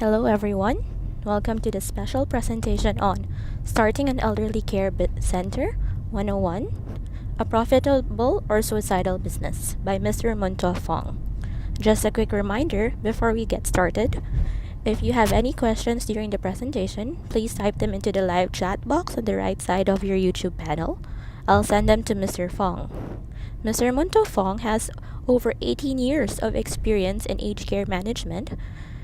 Hello everyone. Welcome to the special presentation on Starting an Elderly Care Center 101, A Profitable or Suicidal Business by Mr. Muntoh Fong. Just a quick reminder before we get started, if you have any questions during the presentation, please type them into the live chat box on the right side of your YouTube panel. I'll send them to Mr. Fong. Mr. Muntoh Fong has over 18 years of experience in aged care management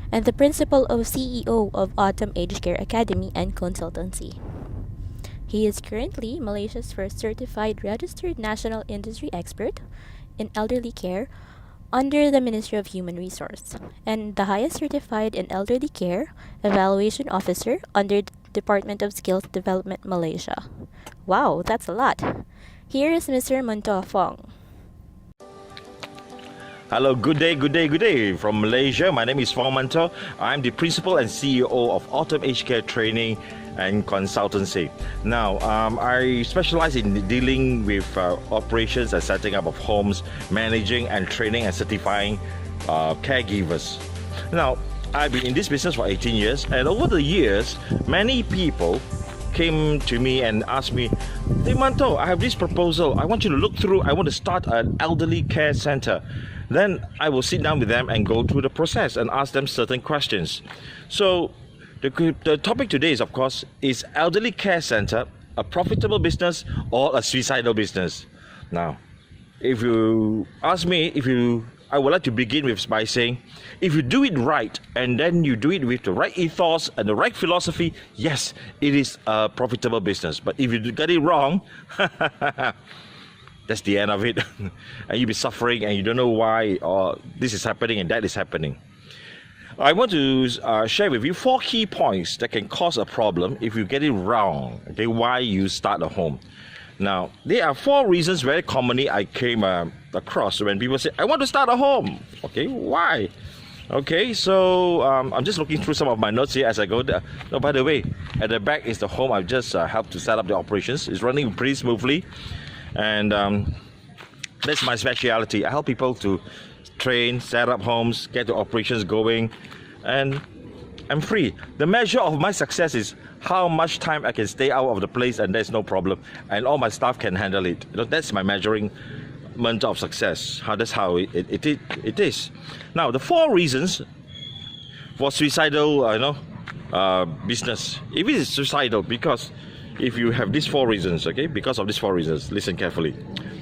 and the principal of CEO of Autumn Aged Care Academy and Consultancy. He is currently Malaysia's first certified registered national industry expert in elderly care under the Ministry of Human Resource and the highest certified in elderly care evaluation officer under the Department of Skills Development Malaysia. Wow, that's a lot. Here is Mr. Muntoh Fong. Hello, good day from Malaysia. My name is Fong Muntoh. I'm the principal and CEO of Autumn Aged Care Training and Consultancy. Now, I specialize in dealing with operations and setting up of homes, managing and training and certifying caregivers. Now, I've been in this business for 18 years, and over the years, many people came to me and asked me, "Hey Muntoh, I have this proposal. I want you to look through. I want to start an elderly care center." Then I will sit down with them and go through the process and ask them certain questions. So the topic today is, of course, is elderly care center a profitable business or a suicidal business? Now, if you ask me, I would like to begin by saying, if you do it right and then you do it with the right ethos and the right philosophy, yes, it is a profitable business. But if you get it wrong, that's the end of it. And you'll be suffering and you don't know why or this is happening and that is happening. I want to share with you 4 key points that can cause a problem if you get it wrong, okay, why you start a home. Now, there are 4 reasons very commonly I came across when people say, I want to start a home. Okay, why? Okay, so I'm just looking through some of my notes here as I go there. Oh, by the way, at the back is the home I've just helped to set up the operations. It's running pretty smoothly. And that's my specialty. I help people to train, set up homes, get the operations going, and I'm free. The measure of my success is how much time I can stay out of the place and there's no problem, and all my staff can handle it. That's my measuring of success. That's how it is. Now, the 4 reasons for suicidal, business. If it is suicidal, because if you have these 4 reasons, okay, because of these 4 reasons, listen carefully.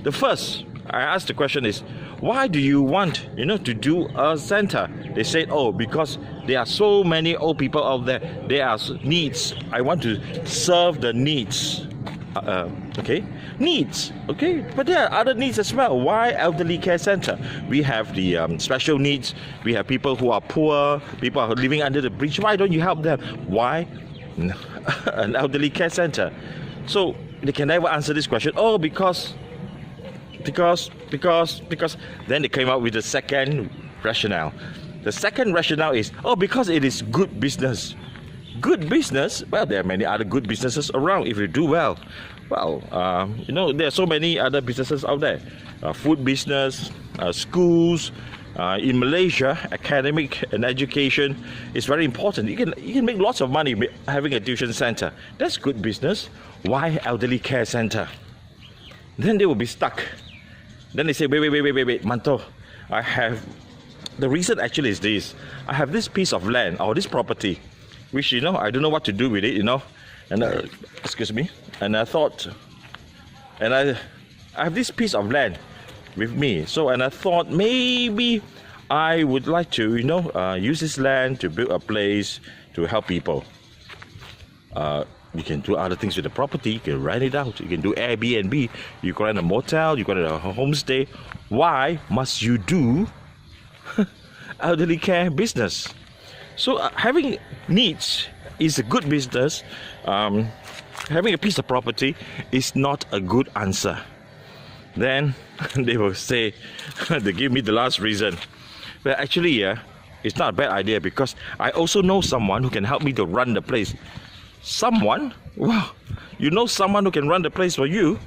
The first, I asked the question is, why do you want, to do a center? They said, oh, because there are so many old people out there. There are needs. I want to serve the needs. Needs, okay, but there are other needs as well. Why elderly care center? We have the special needs. We have people who are poor, people who are living under the bridge. Why don't you help them? Why an elderly care center? So they can never answer this question. Oh, because then they came up with the second rationale. The second rationale is, oh, because it is good business. Good business? Well, there are many other good businesses around if you do well. Well, there are so many other businesses out there. Food business, schools. In Malaysia, academic and education is very important. You can make lots of money having a tuition center. That's good business. Why elderly care center? Then they will be stuck. Then they say, wait, Muntoh, I have... The reason actually is this. I have this piece of land or this property, which, I don't know what to do with it, And, excuse me. And I thought... And I have this piece of land with me. So, and I thought maybe I would like to, use this land to build a place to help people. You can do other things with the property. You can rent it out. You can do Airbnb. You can rent a motel. You can rent a homestay. Why must you do elderly care business? So having needs is a good business. Having a piece of property is not a good answer. Then they will say, they give me the last reason. Well, actually, it's not a bad idea because I also know someone who can help me to run the place. Someone? Wow, you know someone who can run the place for you?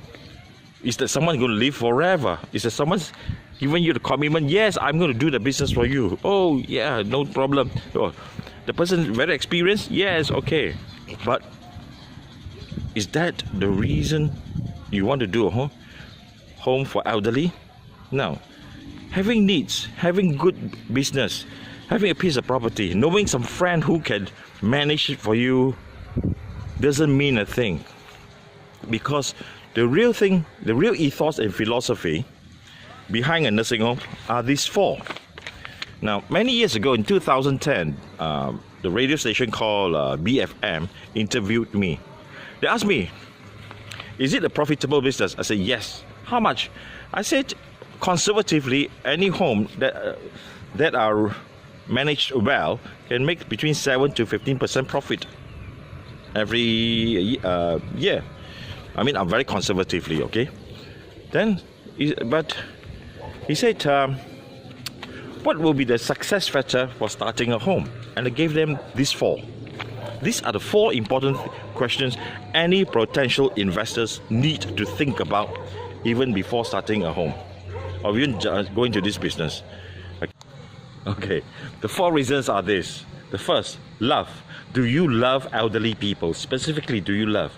Is that someone going to live forever? Is that someone's giving you the commitment? Yes, I'm going to do the business for you. Oh, yeah, no problem. Oh, The person very experienced? Yes, okay. But is that the reason you want to do a home for elderly? No. Having needs, having good business, having a piece of property, knowing some friend who can manage it for you doesn't mean a thing. Because the real thing, the real ethos and philosophy behind a nursing home are these four. Now, many years ago in 2010, the radio station called BFM interviewed me. They asked me, is it a profitable business? I said, yes. How much? I said, conservatively, any home that are managed well can make between 7 to 15% profit every year. I mean, I'm very conservatively, okay? Then, but he said, what will be the success factor for starting a home? And I gave them these four. These are the four important questions any potential investors need to think about even before starting a home or even going to this business. Okay, the four reasons are this. The first, love. Do you love elderly people? Specifically, do you love?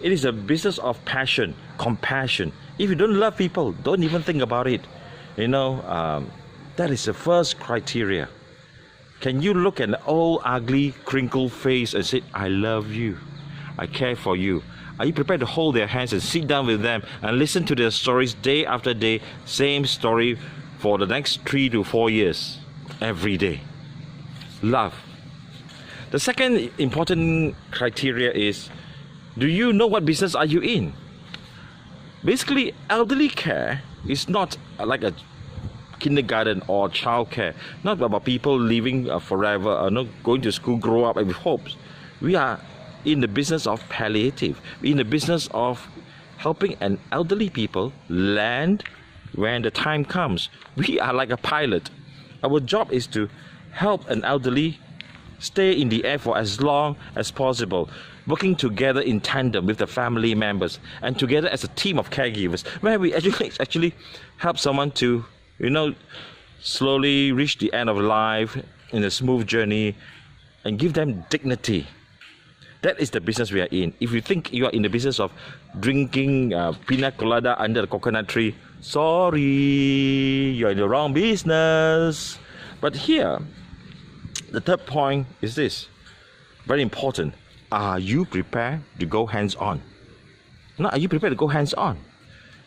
It is a business of passion, compassion. If you don't love people, don't even think about it. That is the first criteria. Can you look at an old, ugly, crinkled face and say, I love you, I care for you? Are you prepared to hold their hands and sit down with them and listen to their stories day after day, same story for the next 3 to 4 years, every day? Love. The second important criteria is, do you know what business are you in? Basically, elderly care is not like a kindergarten or childcare, not about people living forever or not going to school, grow up with hopes. We are in the business of palliative, in the business of helping an elderly people land when the time comes. We are like a pilot. Our job is to help an elderly stay in the air for as long as possible, working together in tandem with the family members and together as a team of caregivers, where we actually help someone to slowly reach the end of life in a smooth journey and give them dignity. That is the business we are in. If you think you are in the business of drinking pina colada under the coconut tree, sorry, you're in the wrong business. But here, the third point is this, very important. Are you prepared to go hands-on? Now, are you prepared to go hands-on?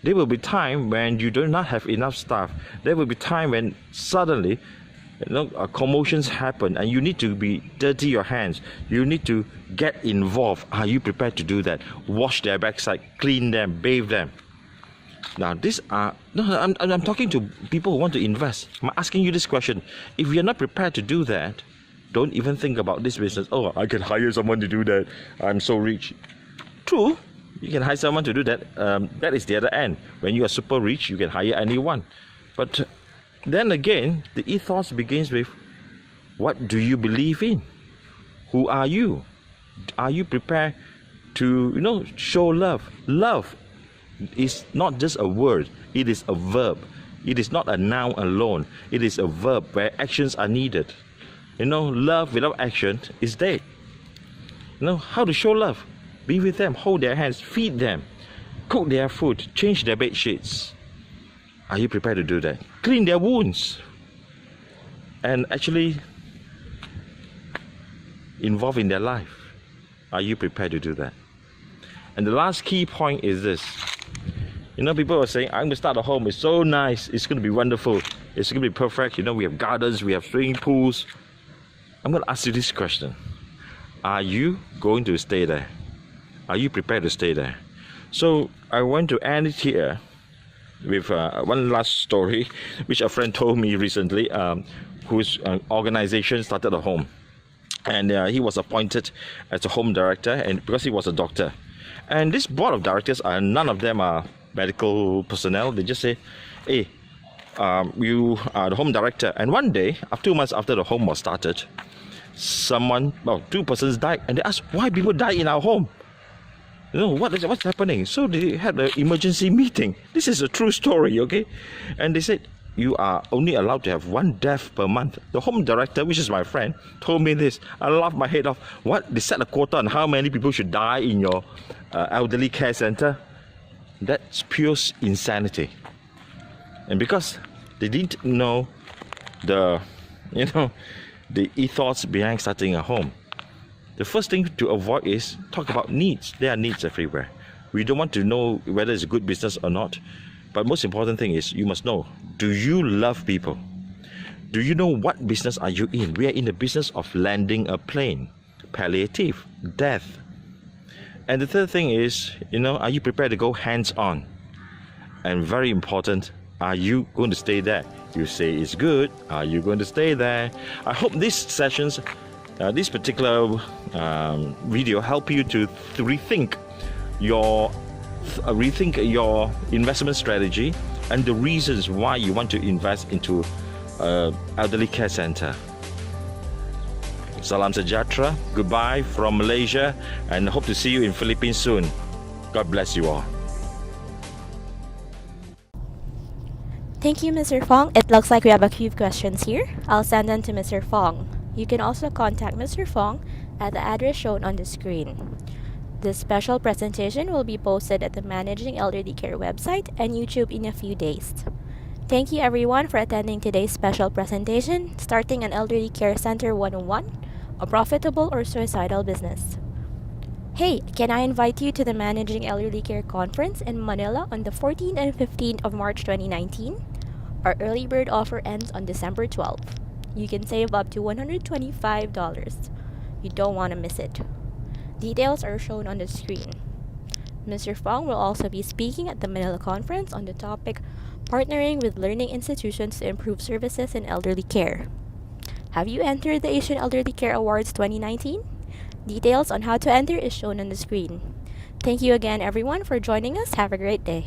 There will be time when you do not have enough staff. There will be time when suddenly commotions happen and you need to be dirty your hands. You need to get involved. Are you prepared to do that? Wash their backside, clean them, bathe them. Now, I'm talking to people who want to invest. I'm asking you this question. If you're not prepared to do that, don't even think about this business. Oh, I can hire someone to do that. I'm so rich. True. You can hire someone to do that. That is the other end. When you are super rich, you can hire anyone. But then again, the ethos begins with, what do you believe in? Who are you? Are you prepared to, show love? Love is not just a word. It is a verb. It is not a noun alone. It is a verb where actions are needed. Love without action is dead. How to show love? Be with them, hold their hands, feed them, cook their food, change their bed sheets. Are you prepared to do that? Clean their wounds. And actually involve in their life. Are you prepared to do that? And the last key point is this. People are saying, I'm going to start a home. It's so nice. It's going to be wonderful. It's going to be perfect. We have gardens, we have swimming pools. I'm going to ask you this question. Are you going to stay there? Are you prepared to stay there? So I want to end it here with one last story, which a friend told me recently, whose organization started a home. And he was appointed as a home director, and because he was a doctor. And this board of directors, none of them are medical personnel. They just say, hey, you are the home director. And one day, 2 months after the home was started, two persons died. And they asked, why people die in our home? What's happening? So they had an emergency meeting. This is a true story, okay? And they said, you are only allowed to have one death per month. The home director, which is my friend, told me this. I laughed my head off. What? They set a quota on how many people should die in your elderly care center? That's pure insanity. And because they didn't know the ethos behind starting a home, the first thing to avoid is talk about needs. There are needs everywhere. We don't want to know whether it's a good business or not. But most important thing is you must know, do you love people? Do you know what business are you in? We are in the business of landing a plane, palliative, death. And the third thing is, are you prepared to go hands-on? And very important, are you going to stay there? You say it's good, are you going to stay there? I hope these sessions, this particular video help you to rethink your investment strategy and the reasons why you want to invest into elderly care center. Salam sejahtera, goodbye from Malaysia, and hope to see you in Philippines soon. God bless you all. Thank you, Mr. Fong. It looks like we have a few questions here. I'll send them to Mr. Fong. You can also contact Mr. Fong at the address shown on the screen. This special presentation will be posted at the Managing Elderly Care website and YouTube in a few days. Thank you everyone for attending today's special presentation, Starting an Elderly Care Center 101, a profitable or suicidal business. Hey, can I invite you to the Managing Elderly Care Conference in Manila on the 14th and 15th of March 2019? Our early bird offer ends on December 12th. You can save up to $125. You don't want to miss it. Details are shown on the screen. Mr. Fong will also be speaking at the Manila Conference on the topic Partnering with Learning Institutions to Improve Services in Elderly Care. Have you entered the Asian Elderly Care Awards 2019? Details on how to enter is shown on the screen. Thank you again everyone for joining us. Have a great day.